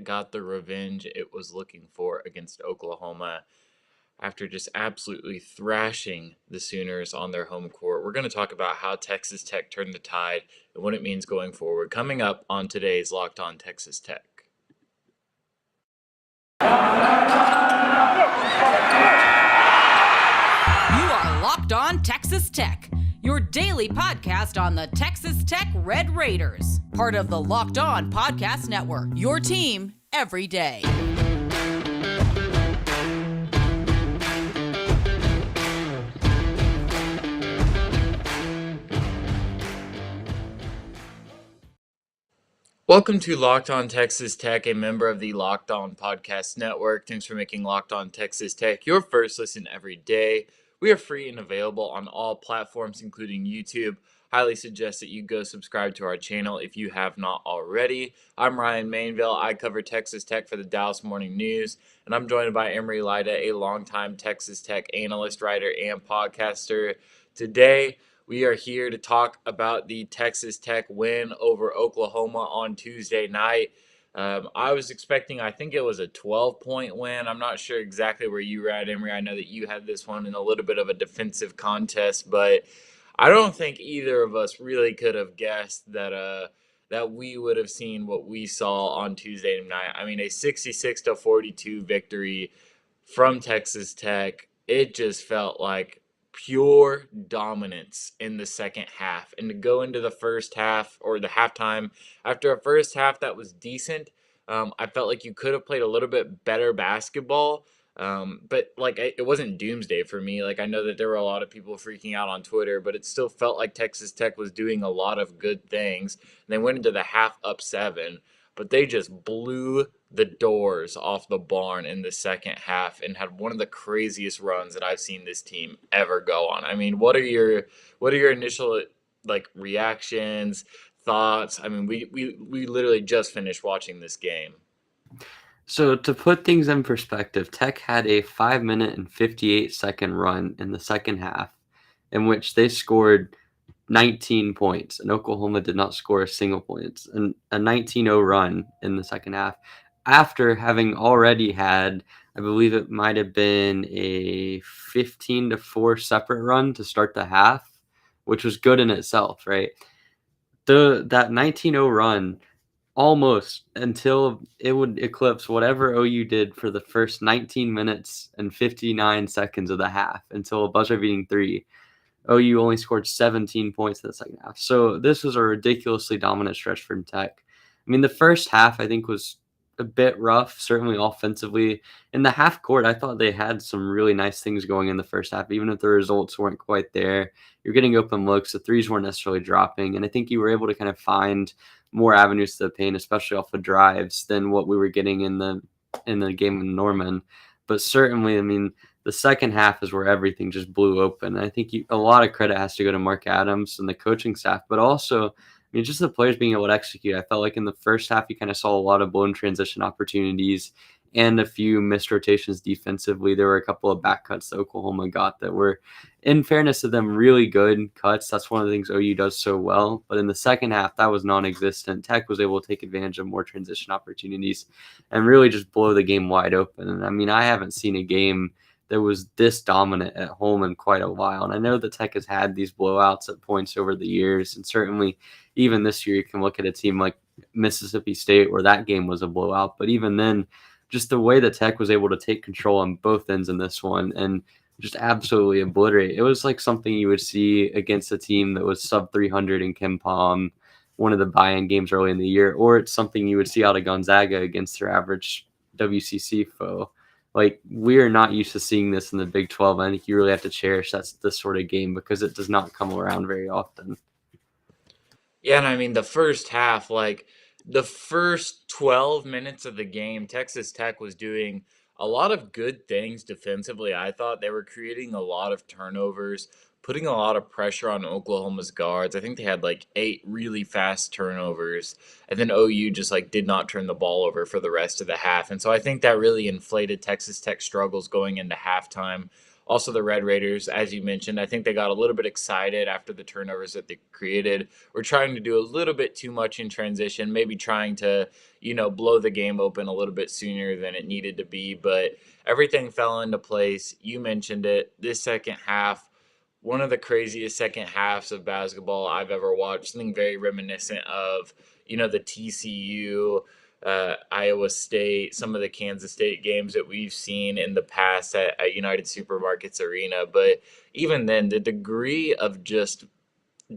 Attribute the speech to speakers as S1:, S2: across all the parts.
S1: got the revenge it was looking for against Oklahoma after just absolutely thrashing the Sooners on their home court. We're going to talk about how Texas Tech turned the tide and what it means going forward, coming up on today's Locked On Texas Tech.
S2: You are Locked On Texas Tech, your daily podcast on the Texas Tech Red Raiders, part of the Locked On Podcast Network, your team every day.
S1: Welcome to Locked On Texas Tech, a member of the Locked On Podcast Network. Thanks for making Locked On Texas Tech your first listen every day. We are free and available on all platforms, including YouTube. Highly suggest that you go subscribe to our channel if you have not already. I'm Ryan Mainville. I cover Texas Tech for the Dallas Morning News, and I'm joined by Emery Lida, a longtime Texas Tech analyst, writer, and podcaster. Today, we are here to talk about the Texas Tech win over Oklahoma on Tuesday night. I was expecting, I think it was a 12-point win. I'm not sure exactly where you were at, Emery. I know that you had this one in a little bit of a defensive contest, but I don't think either of us really could have guessed that we would have seen what we saw on Tuesday night. I mean, a 66-42 victory from Texas Tech. It just felt like pure dominance in the second half. And to go into the first half or the halftime, after a first half that was decent, I felt like you could have played a little bit better basketball. But it wasn't doomsday for me. Like, I know that there were a lot of people freaking out on Twitter, but it still felt like Texas Tech was doing a lot of good things. And they went into the half up 7, but they just blew the doors off the barn in the second half and had one of the craziest runs that I've seen this team ever go on. I mean, what are your initial reactions, thoughts? I mean, we literally just finished watching this game.
S3: So to put things in perspective, Tech had a 5-minute and 58-second run in the second half in which they scored 19 points, and Oklahoma did not score a single point. And a 19-0 run in the second half after having already had, I believe it might have been a 15-4 separate run to start the half, which was good in itself, right? That 19-0 run almost until it would eclipse whatever OU did for the first 19 minutes and 59 seconds of the half until a buzzer-beating 3. OU only scored 17 points in the second half. So this was a ridiculously dominant stretch from Tech. I mean, the first half, I think, was a bit rough, certainly offensively. In the half court, I thought they had some really nice things going in the first half, even if the results weren't quite there. You're getting open looks. The threes weren't necessarily dropping. And I think you were able to kind of find more avenues to the paint, especially off of drives, than what we were getting in the game in Norman. But certainly, I mean, the second half is where everything just blew open. I think a lot of credit has to go to Mark Adams and the coaching staff, but also, I mean, just the players being able to execute. I felt like in the first half, you kind of saw a lot of blown transition opportunities and a few missed rotations defensively. There were a couple of back cuts that Oklahoma got that were, in fairness to them, really good cuts. That's one of the things OU does so well. But in the second half, that was non-existent. Tech was able to take advantage of more transition opportunities and really just blow the game wide open. And I mean, I haven't seen a game that was this dominant at home in quite a while. And I know that Tech has had these blowouts at points over the years. And certainly even this year, you can look at a team like Mississippi State where that game was a blowout. But even then, just the way that Tech was able to take control on both ends in this one and just absolutely obliterate. It was like something you would see against a team that was sub 300 in Ken Palm, one of the buy-in games early in the year, or it's something you would see out of Gonzaga against their average WCC foe. Like, we are not used to seeing this in the Big 12. I think you really have to cherish this sort of game because it does not come around very often.
S1: Yeah, and I mean, the first half, the first 12 minutes of the game, Texas Tech was doing a lot of good things defensively. I thought they were creating a lot of turnovers, putting a lot of pressure on Oklahoma's guards. I think they had 8 really fast turnovers, and then OU just did not turn the ball over for the rest of the half. And so I think that really inflated Texas Tech's struggles going into halftime. Also, the Red Raiders, as you mentioned, I think they got a little bit excited after the turnovers that they created. We're trying to do a little bit too much in transition, maybe trying to, blow the game open a little bit sooner than it needed to be. But everything fell into place. You mentioned it. This second half, one of the craziest second halves of basketball I've ever watched. Something very reminiscent of, the TCU, Iowa State, some of the Kansas State games that we've seen in the past at United Supermarkets Arena. But even then, the degree of just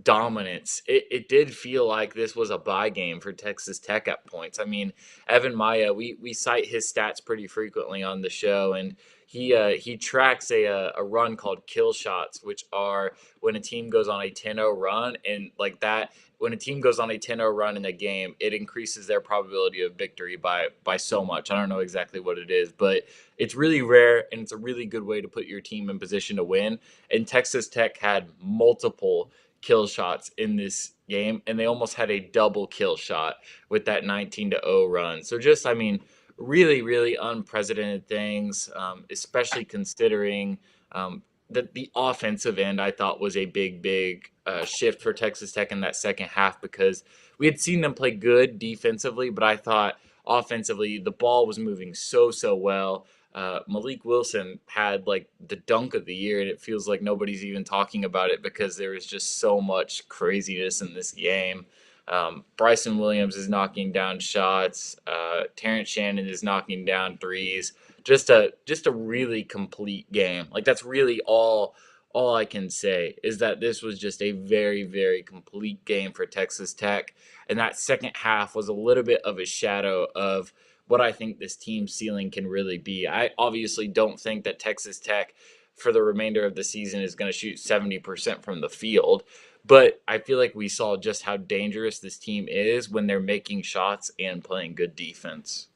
S1: dominance. It did feel like this was a bye game for Texas Tech at points. I mean, Evan Maya, we cite his stats pretty frequently on the show, and he tracks a run called kill shots, which are when a team goes on a 10-0 run, and like that. When a team goes on a 10-0 run in a game, it increases their probability of victory by so much. I don't know exactly what it is, but it's really rare, and it's a really good way to put your team in position to win. And Texas Tech had multiple kill shots in this game, and they almost had a double kill shot with that 19-0 run. So just, I mean, really, really unprecedented things, especially considering that the offensive end I thought was a big shift for Texas Tech in that second half, because we had seen them play good defensively, but I thought offensively the ball was moving so well. Malik Wilson had like the dunk of the year, and it feels like nobody's even talking about it because there was just so much craziness in this game. Bryson Williams is knocking down shots. Terrence Shannon is knocking down threes. Just a really complete game. Like that's really all I can say is that this was just a very complete game for Texas Tech, and that second half was a little bit of a shadow of what I think this team's ceiling can really be. I obviously don't think that Texas Tech for the remainder of the season is going to shoot 70% from the field, but I feel like we saw just how dangerous this team is when they're making shots and playing good defense.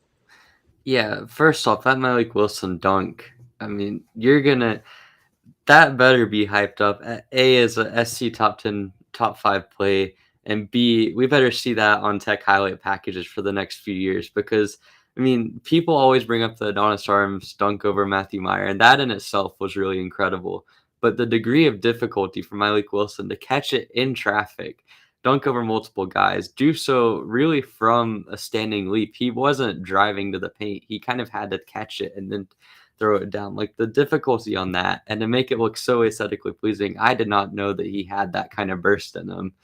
S3: Yeah, first off, that Malik Wilson dunk. I mean, that better be hyped up. A is a SC top 10, top 5 play, and B, we better see that on tech highlight packages for the next few years because, I mean, people always bring up the Adonis Arms dunk over Matthew Meyer, and that in itself was really incredible. But the degree of difficulty for Malik Wilson to catch it in traffic, dunk over multiple guys, do so really from a standing leap. He wasn't driving to the paint. He kind of had to catch it and then throw it down. Like the difficulty on that, and to make it look so aesthetically pleasing, I did not know that he had that kind of burst in him.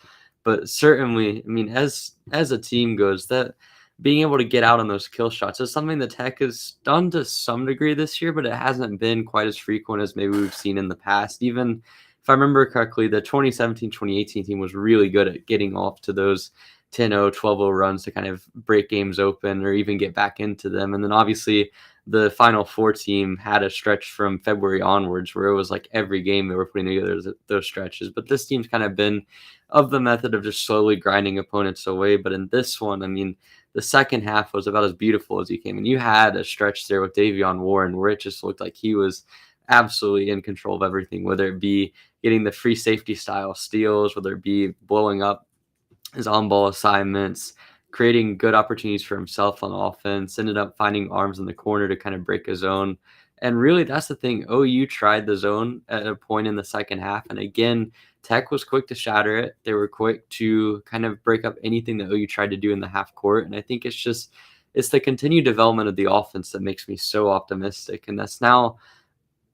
S3: But certainly, I mean, as a team goes, that being able to get out on those kill shots is something that Tech has done to some degree this year, but it hasn't been quite as frequent as maybe we've seen in the past. Even if I remember correctly, the 2017-2018 team was really good at getting off to those 10-0, 12-0 runs to kind of break games open or even get back into them. And then obviously the Final Four team had a stretch from February onwards where it was like every game they were putting together those stretches. But this team's kind of been of the method of just slowly grinding opponents away. But in this one, I mean, the second half was about as beautiful as he came. And you had a stretch there with Davion Warren where it just looked like he was absolutely in control of everything, whether it be getting the free safety style steals, whether it be blowing up his on-ball assignments, creating good opportunities for himself on offense, ended up finding arms in the corner to kind of break his zone. And really, that's the thing. OU tried the zone at a point in the second half. And again, Tech was quick to shatter it. They were quick to kind of break up anything that OU tried to do in the half court. And I think it's the continued development of the offense that makes me so optimistic. And that's now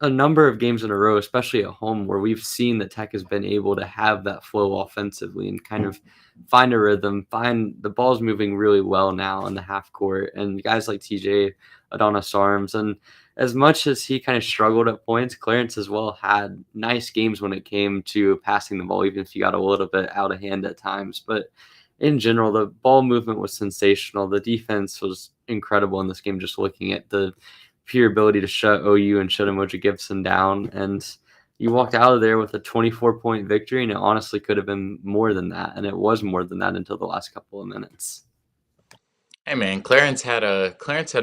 S3: a number of games in a row, especially at home, where we've seen that Tech has been able to have that flow offensively and kind of find a rhythm, find the ball's moving really well now in the half court. And guys like TJ, Adonis Arms, and as much as he kind of struggled at points, Clarence as well had nice games when it came to passing the ball, even if he got a little bit out of hand at times. But in general, the ball movement was sensational. The defense was incredible in this game, just looking at the pure ability to shut OU and shut Emoji Gibson down. And you walked out of there with a 24-point victory, and it honestly could have been more than that. And it was more than that until the last couple of minutes.
S1: Hey man, Clarence had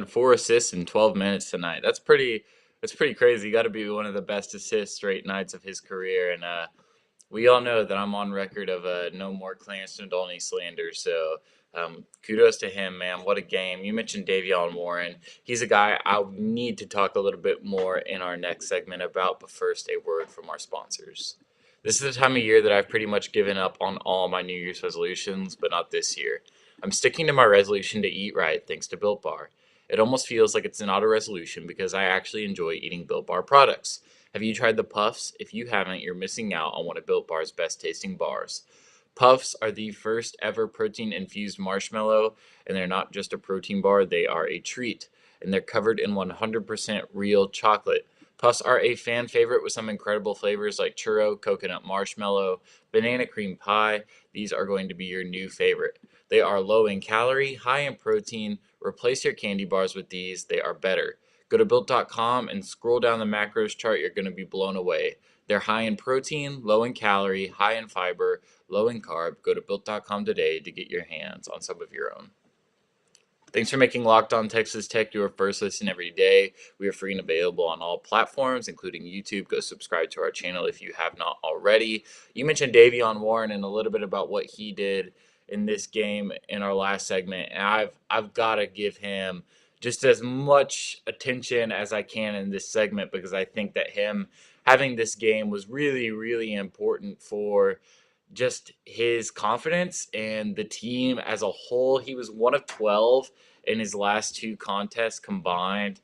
S1: 4 assists in 12 minutes tonight. That's pretty crazy. Got to be one of the best assist rate nights of his career, and we all know that I'm on record of no more Clarence Nadolny slander. So Kudos to him, man. What a game. You mentioned Davion Warren. He's a guy I'll need to talk a little bit more in our next segment about, but first, a word from our sponsors. This is the time of year that I've pretty much given up on all my New Year's resolutions, but not this year. I'm sticking to my resolution to eat right thanks to Built Bar. It almost feels like it's not a resolution because I actually enjoy eating Built Bar products. Have you tried the Puffs? If you haven't, you're missing out on one of Built Bar's best tasting bars. Puffs are the first ever protein infused marshmallow, and they're not just a protein bar, they are a treat. And they're covered in 100% real chocolate. Puffs are a fan favorite with some incredible flavors like churro, coconut marshmallow, banana cream pie. These are going to be your new favorite. They are low in calorie, high in protein. Replace your candy bars with these, they are better. Go to built.com and scroll down the macros chart, you're going to be blown away. They're high in protein, low in calorie, high in fiber, low in carb. Go to built.com today to get your hands on some of your own. Thanks for making Locked On Texas Tech your first listen every day. We are free and available on all platforms, including YouTube. Go subscribe to our channel if you have not already. You mentioned Davion Warren and a little bit about what he did in this game in our last segment, and I've got to give him just as much attention as I can in this segment because I think that him having this game was really, really important for just his confidence and the team as a whole. He was 1 of 12 in his last two contests combined.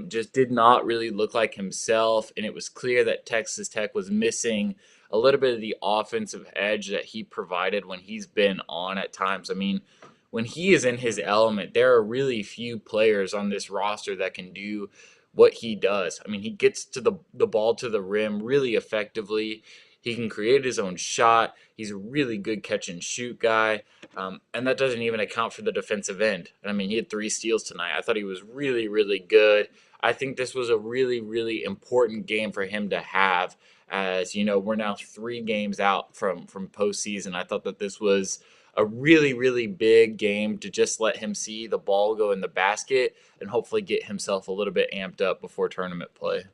S1: Just did not really look like himself, and it was clear that Texas Tech was missing a little bit of the offensive edge that he provided when he's been on at times. I mean, when he is in his element, there are really few players on this roster that can do what he does. I mean, he gets to the ball to the rim really effectively. He can create his own shot. He's a really good catch and shoot guy. And that doesn't even account for the defensive end. I mean, he had 3 steals tonight. I thought he was really, really good. I think this was a really, really important game for him to have. As you know, we're now 3 games out from postseason. I thought that this was a really, really big game to just let him see the ball go in the basket and hopefully get himself a little bit amped up before tournament play.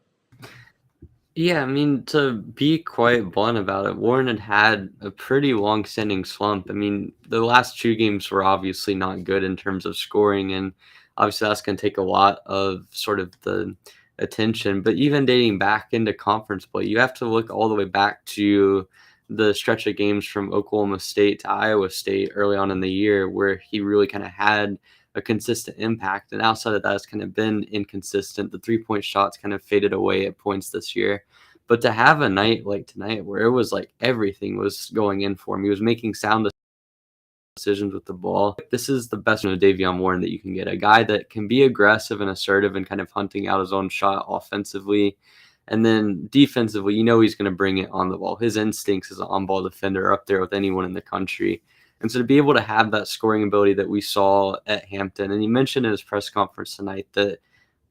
S3: Yeah, I mean, to be quite blunt about it, Warren had a pretty long-standing slump. I mean, the last 2 games were obviously not good in terms of scoring, and obviously that's going to take a lot of sort of the attention. But even dating back into conference play, you have to look all the way back to the stretch of games from Oklahoma State to Iowa State early on in the year where he really kind of had a consistent impact. And outside of that, it's kind of been inconsistent. The 3-point shots kind of faded away at points this year. But to have a night like tonight where it was like everything was going in for him, he was making sound decisions with the ball. This is the best of Davion Warren that you can get. A guy that can be aggressive and assertive and kind of hunting out his own shot offensively. And then defensively, you know he's going to bring it on the ball. His instincts as an on-ball defender are up there with anyone in the country. And so to be able to have that scoring ability that we saw at Hampton, and he mentioned in his press conference tonight that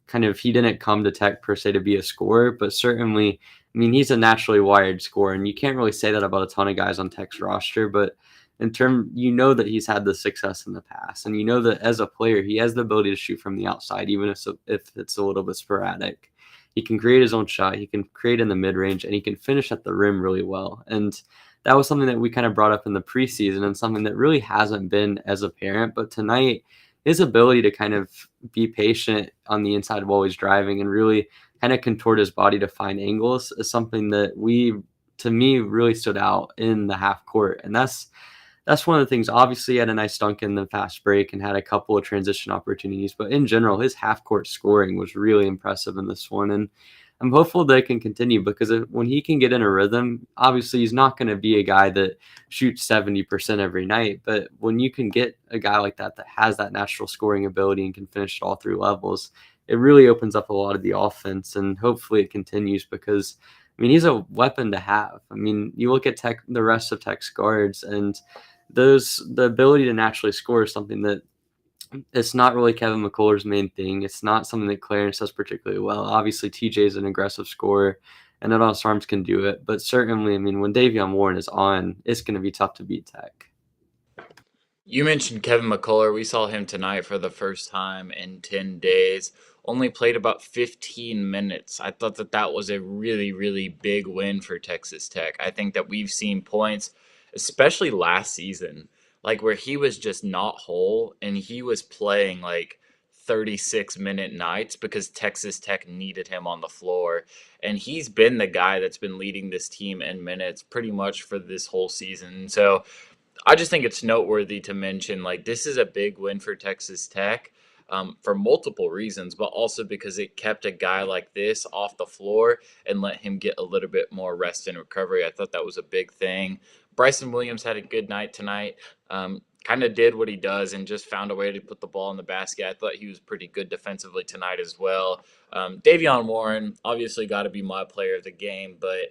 S3: kind of he didn't come to Tech per se to be a scorer, but certainly, I mean, he's a naturally wired scorer, and you can't really say that about a ton of guys on Tech's roster, but you know that he's had the success in the past, and you know that as a player, he has the ability to shoot from the outside, even if it's a little bit sporadic. He can create his own shot, he can create in the mid-range, and he can finish at the rim really well. And that was something that we kind of brought up in the preseason and something that really hasn't been as apparent. But tonight, his ability to kind of be patient on the inside while he's driving and really kind of contort his body to find angles is something that to me, really stood out in the half court. And that's one of the things. Obviously, he had a nice dunk in the fast break and had a couple of transition opportunities. But in general, his half court scoring was really impressive in this one. And I'm hopeful that it can continue because when he can get in a rhythm, obviously he's not going to be a guy that shoots 70% every night. But when you can get a guy like that has that natural scoring ability and can finish at all 3 levels, it really opens up a lot of the offense. And hopefully it continues because, I mean, he's a weapon to have. I mean, you look at the rest of Tech's guards, and the ability to naturally score is something that it's not really Kevin McCullough's main thing. It's not something that Clarence does particularly well. Obviously, TJ is an aggressive scorer, and Adonis Arms can do it. But certainly, I mean, when Davion Warren is on, it's going to be tough to beat Tech.
S1: You mentioned Kevin McCullough. We saw him tonight for the first time in 10 days. Only played about 15 minutes. I thought that was a really, really big win for Texas Tech. I think that we've seen points, especially last season. like where he was just not whole and he was playing like 36-minute nights because Texas Tech needed him on the floor. And he's been the guy that's been leading this team in minutes pretty much for this whole season. So I just think it's noteworthy to mention like this is a big win for Texas Tech, for multiple reasons, but also because it kept a guy like this off the floor and let him get a little bit more rest and recovery. I thought that was a big thing. Bryson Williams had a good night tonight. Kind of did what he does and just found a way to put the ball in the basket. I thought he was pretty good defensively tonight as well. Davion Warren obviously got to be my player of the game, but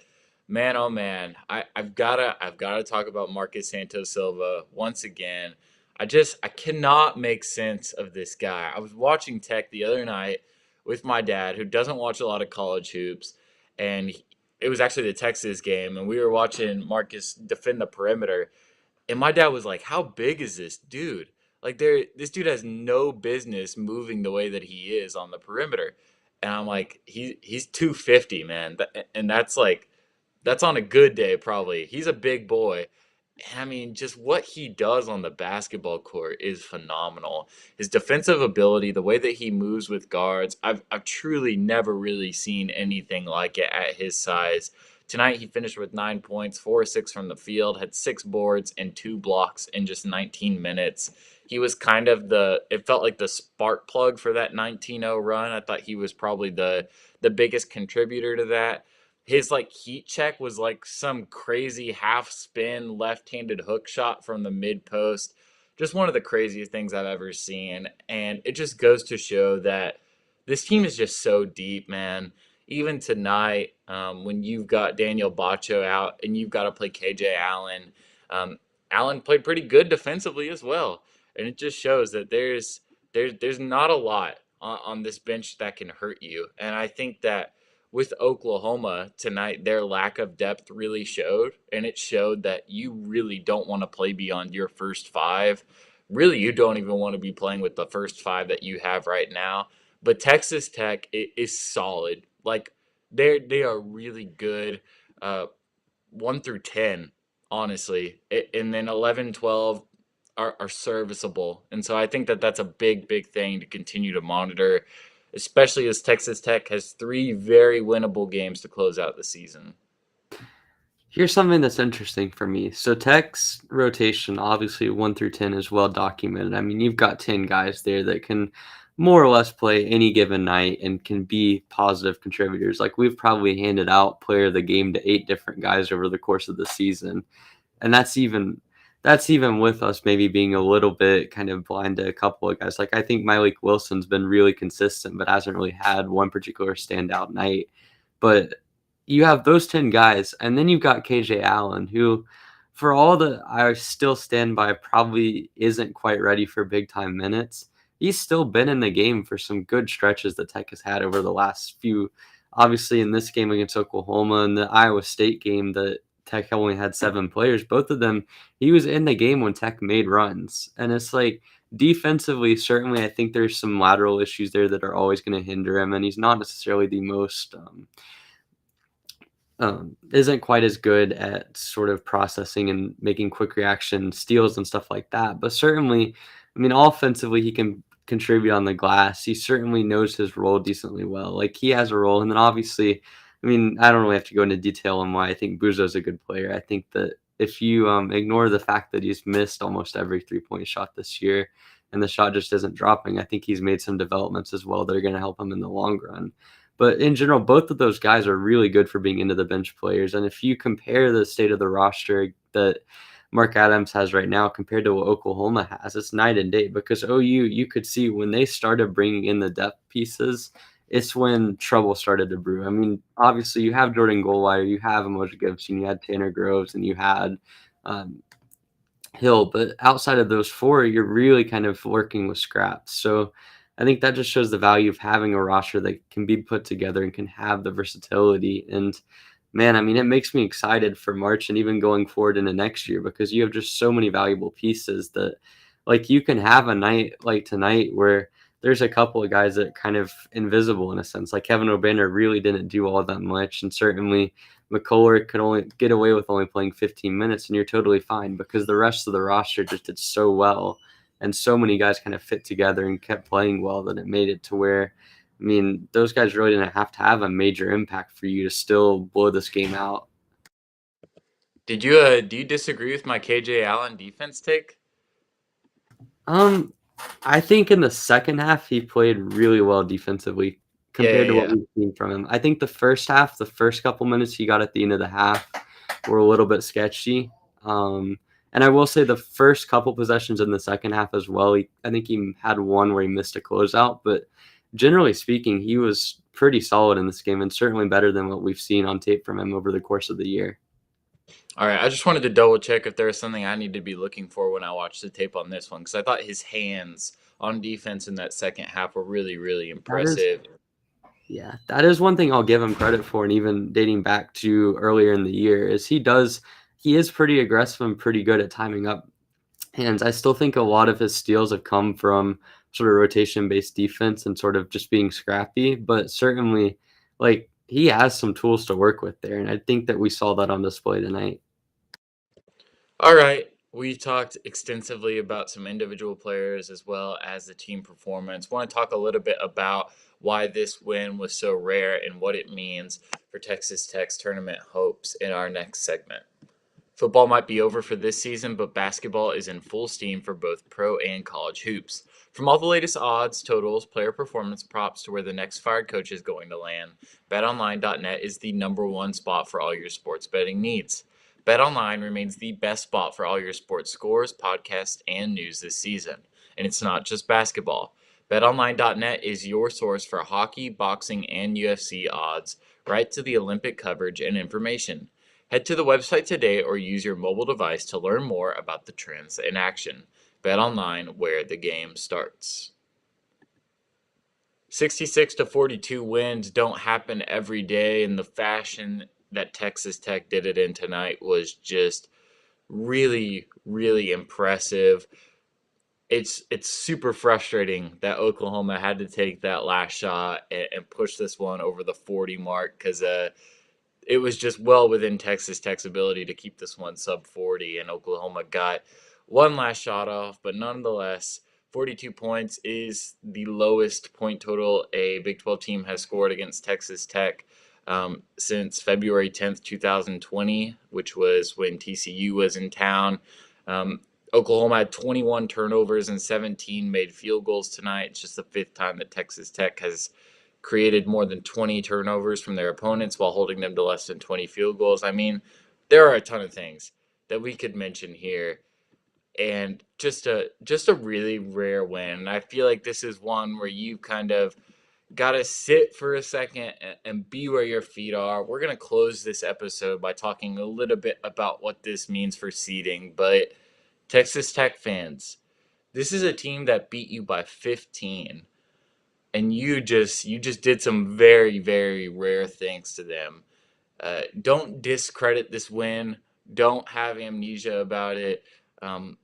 S1: man, oh man, I've gotta talk about Marcus Santos Silva once again. I cannot make sense of this guy. I was watching Tech the other night with my dad, who doesn't watch a lot of college hoops, and it was actually the Texas game, and we were watching Marcus defend the perimeter, and my dad was like, "How big is this dude? Like, this dude has no business moving the way that he is on the perimeter." And I'm like, he's 250, man, and that's on a good day, probably. He's a big boy. I mean, just what he does on the basketball court is phenomenal. His defensive ability, the way that he moves with guards, I've truly never really seen anything like it at his size. Tonight he finished with 9 points, 4 or 6 from the field, had 6 boards and 2 blocks in just 19 minutes. He was kind of it felt like the spark plug for that 19-0 run. I thought he was probably the biggest contributor to that. His like heat check was like some crazy half spin left-handed hook shot from the mid post. Just one of the craziest things I've ever seen. And it just goes to show that this team is just so deep, man. Even tonight, when you've got Daniel Bacho out and you've got to play KJ Allen, Allen played pretty good defensively as well. And it just shows that there's not a lot on this bench that can hurt you. And I think that with Oklahoma tonight, their lack of depth really showed, and it showed that you really don't want to play beyond your first five. Really, you don't even want to be playing with the first five that you have right now. But Texas Tech is solid. Like they are really good, 1 through 10, honestly, and then 11, 12 are serviceable. And so I think that that's a big thing to continue to monitor, especially as Texas Tech has 3 very winnable games to close out the season.
S3: Here's something that's interesting for me. So Tech's rotation, obviously 1 through 10, is well documented. I mean, you've got 10 guys there that can more or less play any given night and can be positive contributors. Like, we've probably handed out player of the game to 8 different guys over the course of the season. And that's even with us maybe being a little bit kind of blind to a couple of guys. Like, I think Malik Wilson's been really consistent, but hasn't really had one particular standout night. But you have those 10 guys, and then you've got KJ Allen, who, for all that I still stand by, probably isn't quite ready for big-time minutes. He's still been in the game for some good stretches that Tech has had over the last few. Obviously, in this game against Oklahoma and the Iowa State game that Tech only had 7 players, both of them, he was in the game when Tech made runs. And it's like, defensively, certainly I think there's some lateral issues there that are always going to hinder him, and he's not necessarily the most isn't quite as good at sort of processing and making quick reaction steals and stuff like that. But certainly, I mean, offensively, he can contribute on the glass. He certainly knows his role decently well. Like, he has a role. And then obviously, I mean, I don't really have to go into detail on why I think Buzo's a good player. I think that if you ignore the fact that he's missed almost every 3-point shot this year and the shot just isn't dropping, I think he's made some developments as well that are going to help him in the long run. But in general, both of those guys are really good for being into the bench players. And if you compare the state of the roster that Mark Adams has right now compared to what Oklahoma has, it's night and day. Because OU, you could see when they started bringing in the depth pieces, it's when trouble started to brew. I mean, obviously, you have Jordan Goldwire, you have Emoja Gibson, you had Tanner Groves, and you had Hill. But outside of those 4, you're really kind of working with scraps. So I think that just shows the value of having a roster that can be put together and can have the versatility. And man, I mean, it makes me excited for March and even going forward into next year, because you have just so many valuable pieces that, like, you can have a night like tonight where there's a couple of guys that are kind of invisible in a sense. Like Kevin O'Banner really didn't do all that much, and certainly McCullough could only get away with only playing 15 minutes, and you're totally fine because the rest of the roster just did so well, and so many guys kind of fit together and kept playing well that it made it to where, I mean, those guys really didn't have to have a major impact for you to still blow this game out.
S1: Do you disagree with my KJ Allen defense take?
S3: I think in the second half he played really well defensively compared to what we've seen from him. I think the first half, the first couple minutes he got at the end of the half were a little bit sketchy. And I will say the first couple possessions in the second half as well, I think he had one where he missed a closeout, but generally speaking, he was pretty solid in this game and certainly better than what we've seen on tape from him over the course of the year.
S1: All right, I just wanted to double check if there was something I need to be looking for when I watch the tape on this one, because I thought his hands on defense in that second half were really, really impressive.
S3: That is one thing I'll give him credit for, and even dating back to earlier in the year, is he is pretty aggressive and pretty good at timing up hands. I still think a lot of his steals have come from sort of rotation-based defense and sort of just being scrappy, but certainly, like, he has some tools to work with there, and I think that we saw that on display tonight.
S1: All right, we talked extensively about some individual players as well as the team performance. Want to talk a little bit about why this win was so rare and what it means for Texas Tech's tournament hopes in our next segment. Football might be over for this season, but basketball is in full steam for both pro and college hoops. From all the latest odds, totals, player performance props to where the next fired coach is going to land, BetOnline.net is the #1 spot for all your sports betting needs. BetOnline remains the best spot for all your sports scores, podcasts, and news this season. And it's not just basketball. BetOnline.net is your source for hockey, boxing, and UFC odds, right to the Olympic coverage and information. Head to the website today or use your mobile device to learn more about the trends in action. BetOnline, where the game starts. 66-42 wins don't happen every day, and the fashion that Texas Tech did it in tonight was just really, really impressive. It's super frustrating that Oklahoma had to take that last shot and push this one over the 40 mark, because it was just well within Texas Tech's ability to keep this one sub 40, and Oklahoma got one last shot off, but nonetheless, 42 points is the lowest point total a Big 12 team has scored against Texas Tech since February 10th, 2020, which was when TCU was in town. Oklahoma had 21 turnovers and 17 made field goals tonight. It's just the fifth time that Texas Tech has created more than 20 turnovers from their opponents while holding them to less than 20 field goals. I mean, there are a ton of things that we could mention here, and just a really rare win. I feel like this is one where you kind of got to sit for a second and be where your feet are. We're going to close this episode by talking a little bit about what this means for seeding, but Texas Tech fans, this is a team that beat you by 15. And you just did some very, very rare things to them. Don't discredit this win. Don't have amnesia about it.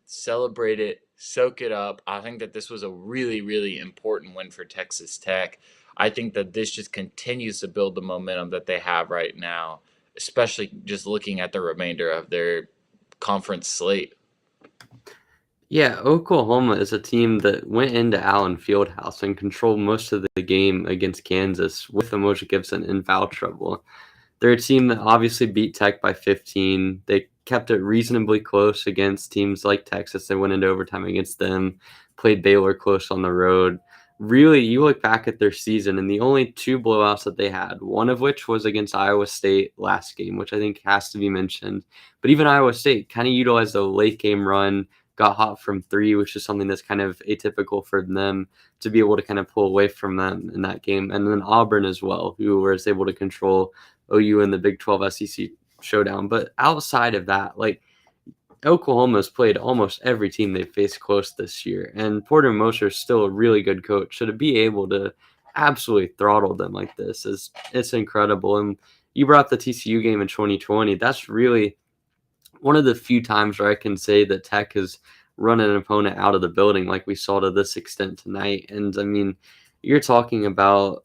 S1: Celebrate it. Soak it up. I think that this was a really, really important win for Texas Tech. I think that this just continues to build the momentum that they have right now, especially just looking at the remainder of their conference slate.
S3: Yeah, Oklahoma is a team that went into Allen Fieldhouse and controlled most of the game against Kansas with Emoja Gibson in foul trouble. They're a team that obviously beat Tech by 15. They kept it reasonably close against teams like Texas. They went into overtime against them, played Baylor close on the road. Really, you look back at their season, and the only two blowouts that they had, one of which was against Iowa State last game, which I think has to be mentioned. But even Iowa State kind of utilized a late game run, got hot from three, which is something that's kind of atypical for them to be able to kind of pull away from them in that game. And then Auburn as well, who was able to control OU in the Big 12 SEC showdown. But outside of that, like, Oklahoma's played almost every team they've faced close this year. And Porter Moser is still a really good coach. So to be able to absolutely throttle them like this it's incredible. And you brought up the TCU game in 2020. That's really one of the few times where I can say that Tech has run an opponent out of the building like we saw to this extent tonight. And I mean, you're talking about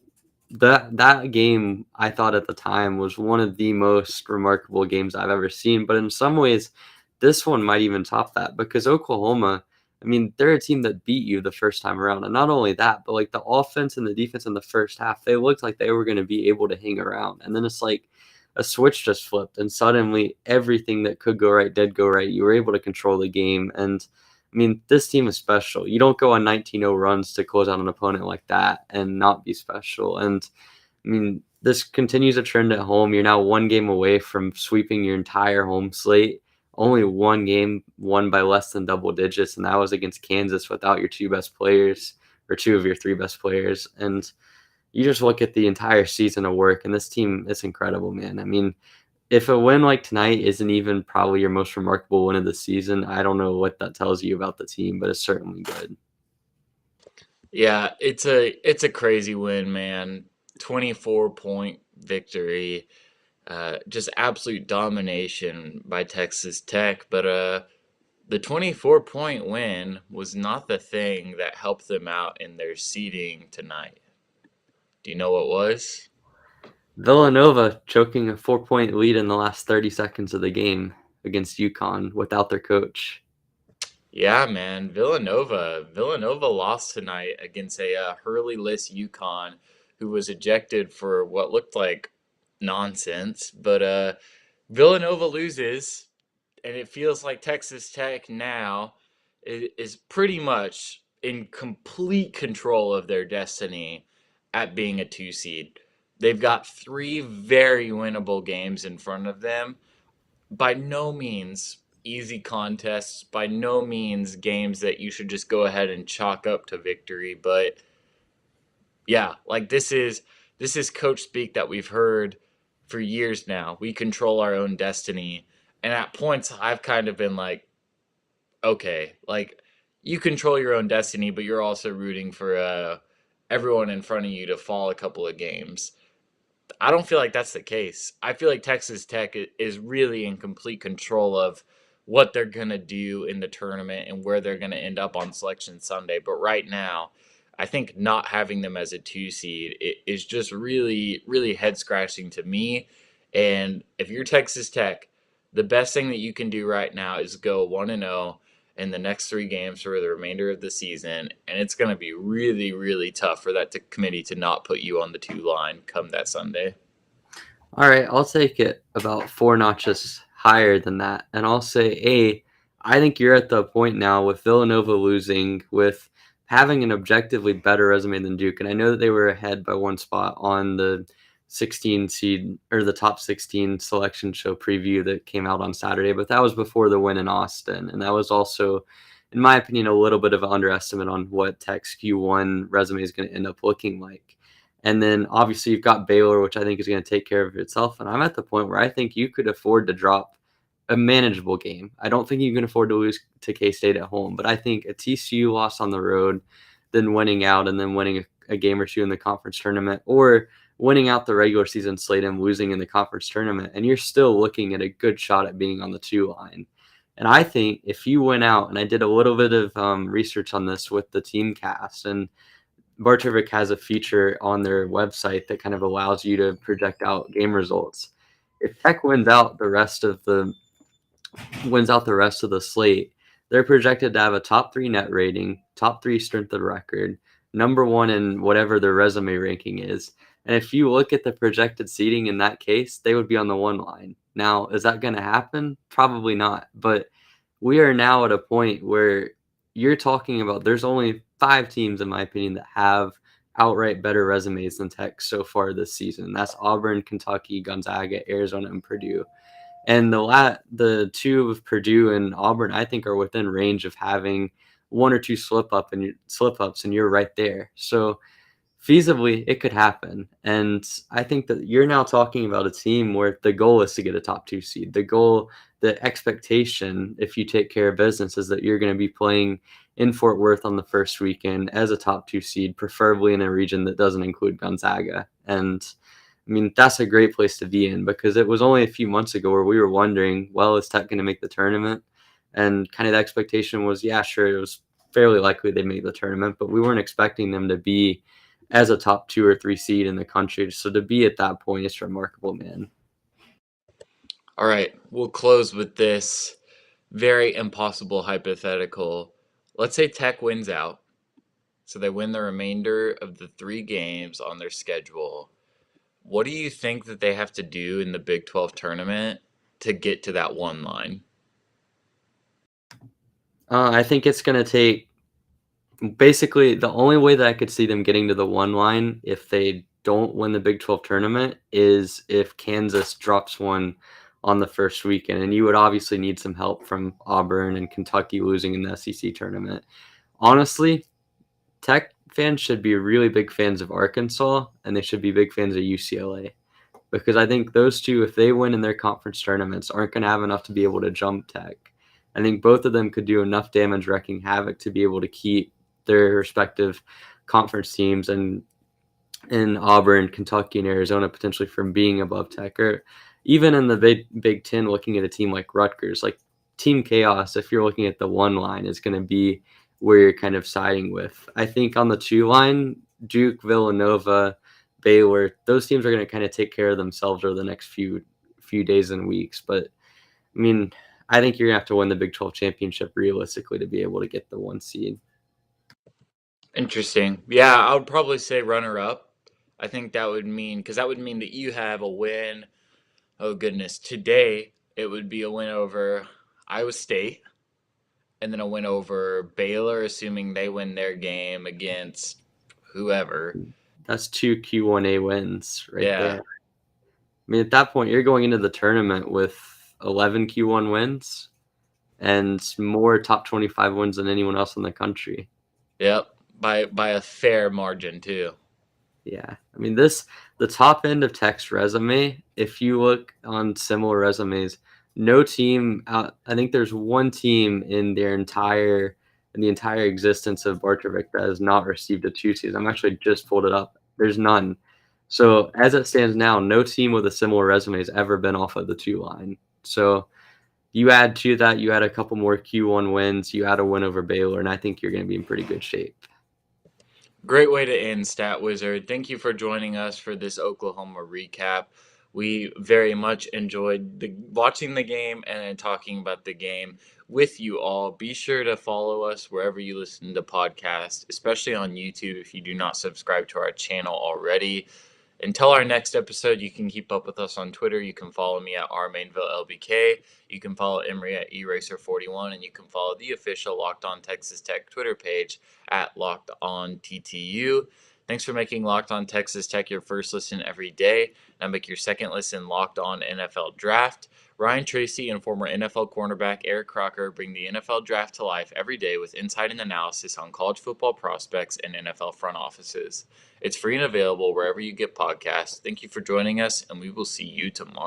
S3: that game. I thought at the time was one of the most remarkable games I've ever seen, but in some ways this one might even top that, because Oklahoma, I mean, they're a team that beat you the first time around. And not only that, but like the offense and the defense in the first half, they looked like they were going to be able to hang around. And then it's like a switch just flipped, and suddenly everything that could go right did go right. You were able to control the game. And I mean, this team is special. You don't go on 19-0 runs to close out an opponent like that and not be special. And I mean, this continues a trend at home. You're now one game away from sweeping your entire home slate. Only one game won by less than double digits, and that was against Kansas without your two best players, or two of your three best players. And you just look at the entire season of work, and this team is incredible, man. I mean, if a win like tonight isn't even probably your most remarkable win of the season, I don't know what that tells you about the team, but it's certainly good.
S1: Yeah, it's a crazy win, man. 24-point victory. Just absolute domination by Texas Tech. But the 24-point win was not the thing that helped them out in their seeding tonight. Do you know what was?
S3: Villanova choking a 4-point lead in the last 30 seconds of the game against UConn without their coach.
S1: Yeah, man, Villanova lost tonight against a Hurley-less UConn, who was ejected for what looked like nonsense. But Villanova loses, and it feels like Texas Tech now is pretty much in complete control of their destiny at being a 2 seed. They've got 3 very winnable games in front of them. By no means easy contests, by no means games that you should just go ahead and chalk up to victory, but yeah, like this is coach speak that we've heard for years now. We control our own destiny. And at points I've kind of been like, okay, like you control your own destiny, but you're also rooting for everyone in front of you to fall a couple of games. I don't feel like that's the case. I feel like Texas Tech is really in complete control of what they're going to do in the tournament and where they're going to end up on Selection Sunday. But right now, I think not having them as a 2 seed is just really, really head scratching to me. And if you're Texas Tech, the best thing that you can do right now is go 1-0 in the next 3 games for the remainder of the season, and it's going to be really, really tough for that committee to not put you on the 2 line come that Sunday.
S3: All right, I'll take it about 4 notches higher than that, and I'll say, I think you're at the point now with Villanova losing, with having an objectively better resume than Duke, and I know that they were ahead by 1 spot on the 16 seed, or the top 16 selection show preview that came out on Saturday, but that was before the win in Austin. And that was also, in my opinion, a little bit of an underestimate on what Tech's Q1 resume is going to end up looking like. And then obviously you've got Baylor, which I think is going to take care of itself. And I'm at the point where I think you could afford to drop a manageable game. I don't think you can afford to lose to K-State at home, but I think a TCU loss on the road, then winning out, and then winning a game or two in the conference tournament, or winning out the regular season slate and losing in the conference tournament, and you're still looking at a good shot at being on the 2 line. And I think if you went out, and I did a little bit of research on this with the team cast, and Bartovic has a feature on their website that kind of allows you to project out game results. If Tech wins out the rest of the slate, they're projected to have a top 3 net rating, top 3 strength of record, number 1 in whatever their resume ranking is. And if you look at the projected seeding in that case, they would be on the 1 line. Now, is that going to happen? Probably not. But we are now at a point where you're talking about there's only 5 teams, in my opinion, that have outright better resumes than Tech so far this season. That's Auburn, Kentucky, Gonzaga, Arizona, and Purdue. And the 2 of Purdue and Auburn, I think, are within range of having 1 or 2 slip-ups, and you're right there. So feasibly, it could happen. And I think that you're now talking about a team where the goal is to get a top 2 seed. The expectation, if you take care of business, is that you're going to be playing in Fort Worth on the first weekend as a top 2 seed, preferably in a region that doesn't include Gonzaga. And I mean, that's a great place to be in, because it was only a few months ago where we were wondering, well, is Tech going to make the tournament? And kind of the expectation was, yeah, sure, it was fairly likely they'd make the tournament, but we weren't expecting them to be as a top 2 or 3 seed in the country. So to be at that point is remarkable, man.
S1: All right, we'll close with this very impossible hypothetical. Let's say Tech wins out. So they win the remainder of the 3 games on their schedule. What do you think that they have to do in the Big 12 tournament to get to that 1 line?
S3: I think it's going to take basically the only way that I could see them getting to the 1 line if they don't win the Big 12 tournament is if Kansas drops one on the first weekend. And you would obviously need some help from Auburn and Kentucky losing in the SEC tournament. Honestly, Tech fans should be really big fans of Arkansas, and they should be big fans of UCLA. Because I think those two, if they win in their conference tournaments, aren't going to have enough to be able to jump Tech. I think both of them could do enough damage wrecking havoc to be able to keep their respective conference teams and in Auburn, Kentucky, and Arizona potentially from being above Tech, or even in the Big Ten, looking at a team like Rutgers, like Team Chaos. If you're looking at the 1 line, is going to be where you're kind of siding with. I think on the 2 line, Duke, Villanova, Baylor, those teams are going to kind of take care of themselves over the next few days and weeks. But I mean, I think you're going to have to win the Big 12 championship realistically to be able to get the 1 seed.
S1: Interesting. Yeah, I would probably say runner up. I think that would mean, because that would mean that you have a win. Oh, goodness. Today, it would be a win over Iowa State and then a win over Baylor, assuming they win their game against whoever.
S3: That's 2 Q1A wins right
S1: Yeah.
S3: there. I mean, at that point, you're going into the tournament with 11 Q1 wins and more top 25 wins than anyone else in the country.
S1: Yep. By a fair margin, too.
S3: Yeah. I mean, the top end of Tech's resume, if you look on similar resumes, no team out, I think there's 1 team in the entire existence of Bartrovic that has not received a 2 seed. I'm actually just pulled it up. There's none. So as it stands now, no team with a similar resume has ever been off of the 2 line. So you add to that, you add a couple more Q1 wins, you add a win over Baylor, and I think you're going to be in pretty good shape.
S1: Great way to end, Stat Wizard. Thank you for joining us for this Oklahoma recap. We very much enjoyed watching the game and talking about the game with you all. Be sure to follow us wherever you listen to podcasts, especially on YouTube if you do not subscribe to our channel already. Until our next episode, you can keep up with us on Twitter. You can follow me at rmainvillelbk. You can follow Emery at eraser41, and you can follow the official Locked On Texas Tech Twitter page at Locked On TTU. Thanks for making Locked On Texas Tech your first listen every day. Now make your second listen Locked On NFL Draft. Ryan Tracy and former NFL cornerback Eric Crocker bring the NFL Draft to life every day with insight and analysis on college football prospects and NFL front offices. It's free and available wherever you get podcasts. Thank you for joining us, and we will see you tomorrow.